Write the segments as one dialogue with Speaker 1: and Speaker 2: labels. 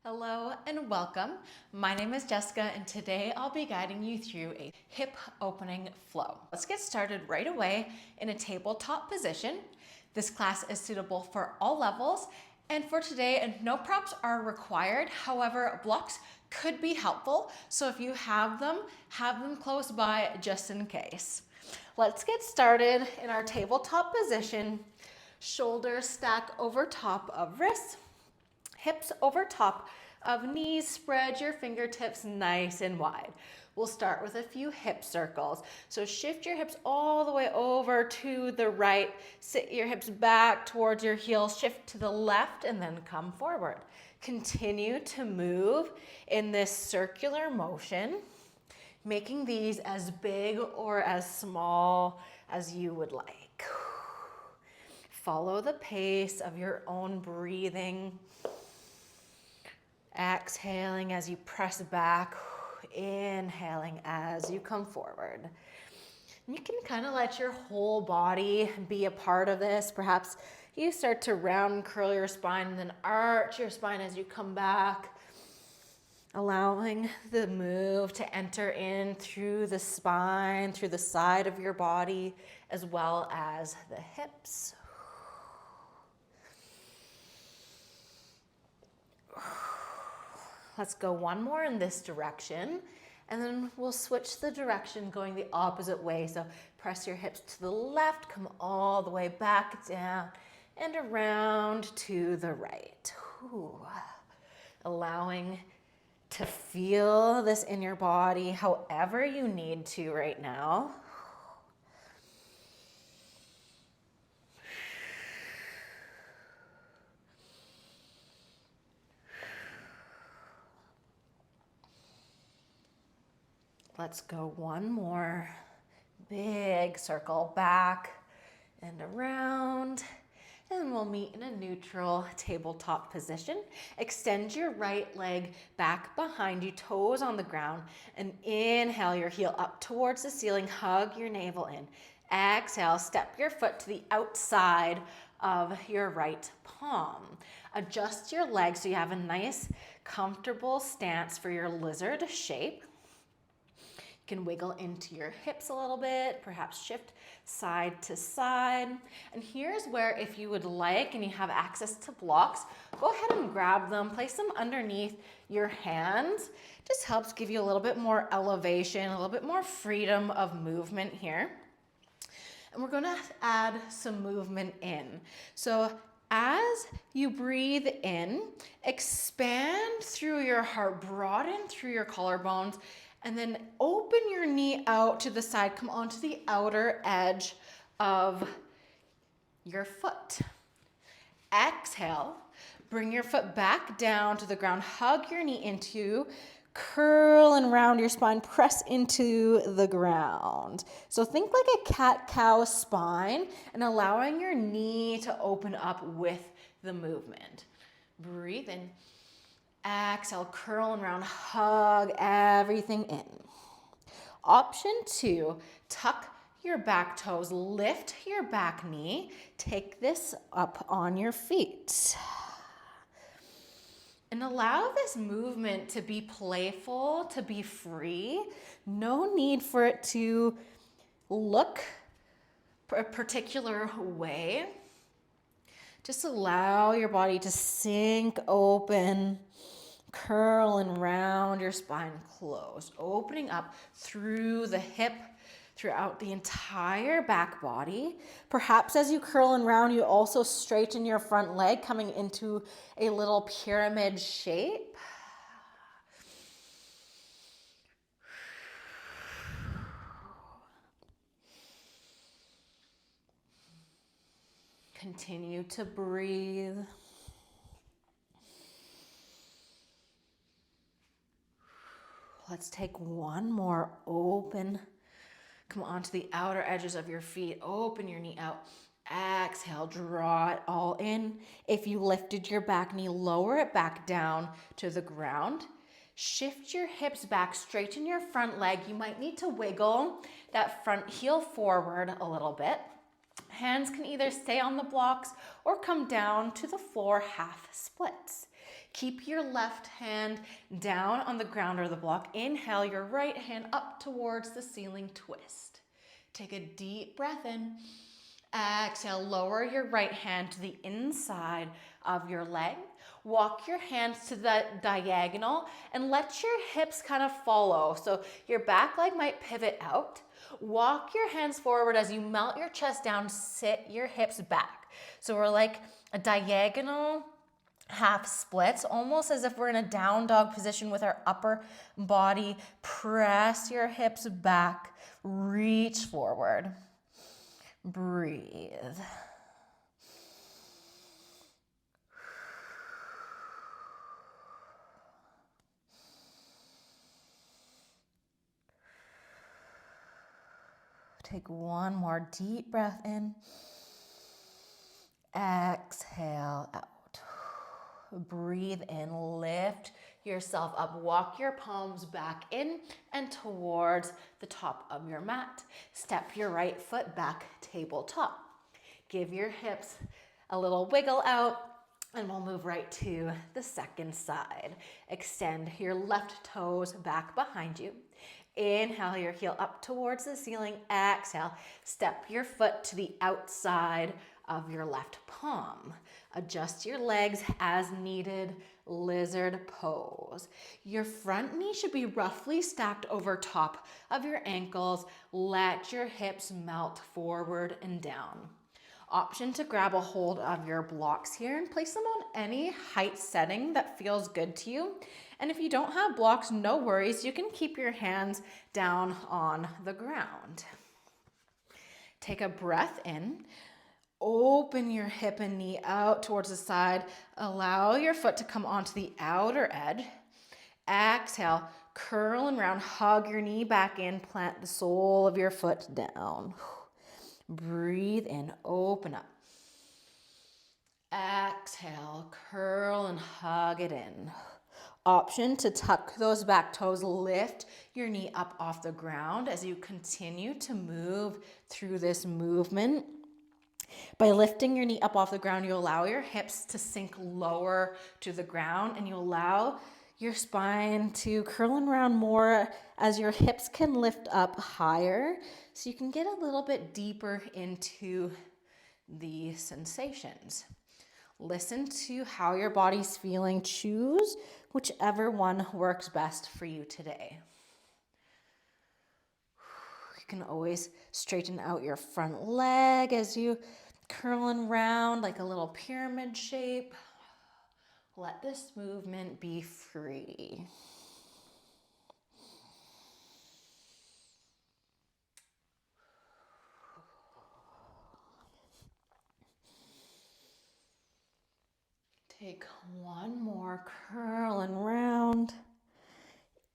Speaker 1: Hello and welcome. My name is Jessica and today I'll be guiding you through a hip opening flow. Let's get started right away in a tabletop position. This class is suitable for all levels, and for today, no props are required. However, blocks could be helpful, so if you have them close by just in case. Let's get started in our tabletop position. Shoulders stack over top of wrists. Hips over top of knees, spread your fingertips nice and wide. We'll start with a few hip circles. So shift your hips all the way over to the right, sit your hips back towards your heels, shift to the left, and then come forward. Continue to move in this circular motion, making these as big or as small as you would like. Follow the pace of your own breathing. Exhaling as you press back, inhaling as you come forward. You can kind of let your whole body be a part of this. Perhaps you start to round and curl your spine and then arch your spine as you come back, allowing the move to enter in through the spine, through the side of your body, as well as the hips. Let's go one more in this direction, and then we'll switch the direction going the opposite way. So press your hips to the left, come all the way back down and around to the right. Ooh. Allowing to feel this in your body however you need to right now. Let's go one more. Big circle back and around. And we'll meet in a neutral tabletop position. Extend your right leg back behind you, toes on the ground, and inhale your heel up towards the ceiling. Hug your navel in. Exhale, step your foot to the outside of your right palm. Adjust your legs so you have a nice, comfortable stance for your lizard shape. You can wiggle into your hips a little bit, perhaps shift side to side. And here's where, if you would like and you have access to blocks, go ahead and grab them, place them underneath your hands. Just helps give you a little bit more elevation, a little bit more freedom of movement here. And we're gonna add some movement in. So as you breathe in, expand through your heart, broaden through your collarbones, and then open your knee out to the side. Come onto the outer edge of your foot. Exhale, bring your foot back down to the ground. Hug your knee into, curl and round your spine, press into the ground. So think like a cat-cow spine and allowing your knee to open up with the movement. Breathe in. Exhale, curl and round, hug everything in. Option 2, tuck your back toes, lift your back knee, take this up on your feet. And allow this movement to be playful, to be free. No need for it to look a particular way. Just allow your body to sink open. Curl and round your spine closed, opening up through the hip, throughout the entire back body. Perhaps as you curl and round, you also straighten your front leg, coming into a little pyramid shape. Continue to breathe. Let's take one more open. Come onto the outer edges of your feet. Open your knee out. Exhale, draw it all in. If you lifted your back knee, lower it back down to the ground. Shift your hips back, straighten your front leg. You might need to wiggle that front heel forward a little bit. Hands can either stay on the blocks or come down to the floor, half splits. Keep your left hand down on the ground or the block. Inhale your right hand up towards the ceiling, twist. Take a deep breath in. Exhale, lower your right hand to the inside of your leg. Walk your hands to the diagonal and let your hips kind of follow. So your back leg might pivot out. Walk your hands forward as you melt your chest down, sit your hips back. So we're like a diagonal half splits, almost as if we're in a down dog position with our upper body. Press your hips back, reach forward. Breathe. Take one more deep breath in. Exhale out. Breathe in, lift yourself up. Walk your palms back in and towards the top of your mat. Step your right foot back, tabletop. Give your hips a little wiggle out, and we'll move right to the second side. Extend your left toes back behind you. Inhale your heel up towards the ceiling. Exhale, step your foot to the outside of your left palm. Adjust your legs as needed, lizard pose. Your front knee should be roughly stacked over top of your ankles. Let your hips melt forward and down. Option to grab a hold of your blocks here and place them on any height setting that feels good to you. And if you don't have blocks, no worries. You can keep your hands down on the ground. Take a breath in. Open your hip and knee out towards the side. Allow your foot to come onto the outer edge. Exhale, curl and round. Hug your knee back in. Plant the sole of your foot down. Breathe in, open up. Exhale, curl and hug it in. Option to tuck those back toes, lift your knee up off the ground as you continue to move through this movement. By lifting your knee up off the ground, you allow your hips to sink lower to the ground, and you allow your spine to curl and round more as your hips can lift up higher, so you can get a little bit deeper into the sensations. Listen to how your body's feeling. Choose whichever one works best for you today. You can always straighten out your front leg as you curl and round like a little pyramid shape. Let this movement be free. Take one more, curl and round.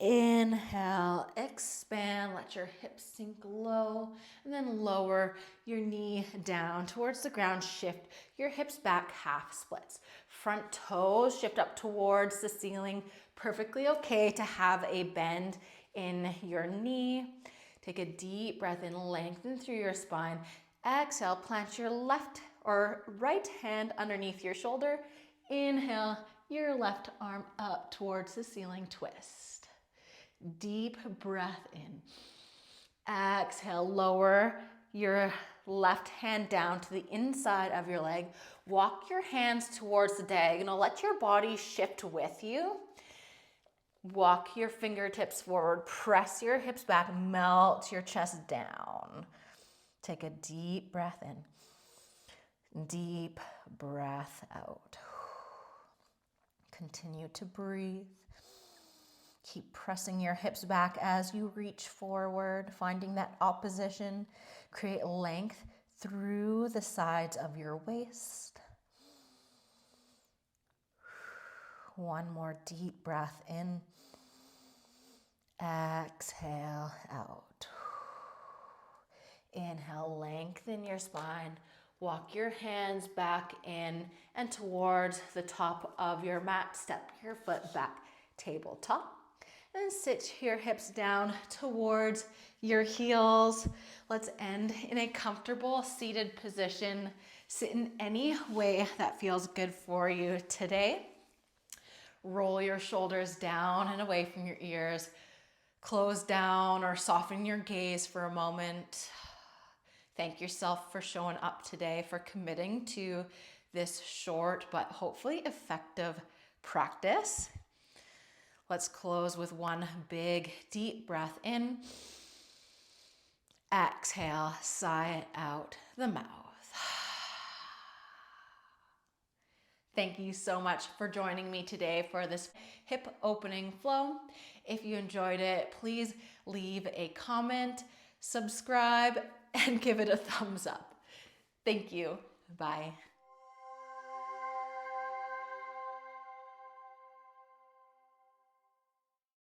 Speaker 1: Inhale, expand, let your hips sink low, and then lower your knee down towards the ground. Shift your hips back, half splits. Front toes shift up towards the ceiling. Perfectly okay to have a bend in your knee. Take a deep breath in, lengthen through your spine. Exhale, plant your left or right hand underneath your shoulder. Inhale, your left arm up towards the ceiling, twist. Deep breath in. Exhale, lower your left hand down to the inside of your leg. Walk your hands towards the diagonal. Let your body shift with you. Walk your fingertips forward. Press your hips back. Melt your chest down. Take a deep breath in. Deep breath out. Continue to breathe. Keep pressing your hips back as you reach forward, finding that opposition. Create length through the sides of your waist. One more deep breath in. Exhale out. Inhale, lengthen your spine. Walk your hands back in and towards the top of your mat. Step your foot back, tabletop. And sit your hips down towards your heels. Let's end in a comfortable seated position. Sit in any way that feels good for you today. roll your shoulders down and away from your ears. Close down or soften your gaze for a moment. Thank yourself for showing up today, for committing to this short but hopefully effective practice. Let's close with one big deep breath in. Exhale, sigh it out the mouth. Thank you so much for joining me today for this hip opening flow. If you enjoyed it, please leave a comment, subscribe, and give it a thumbs up. Thank you. Bye.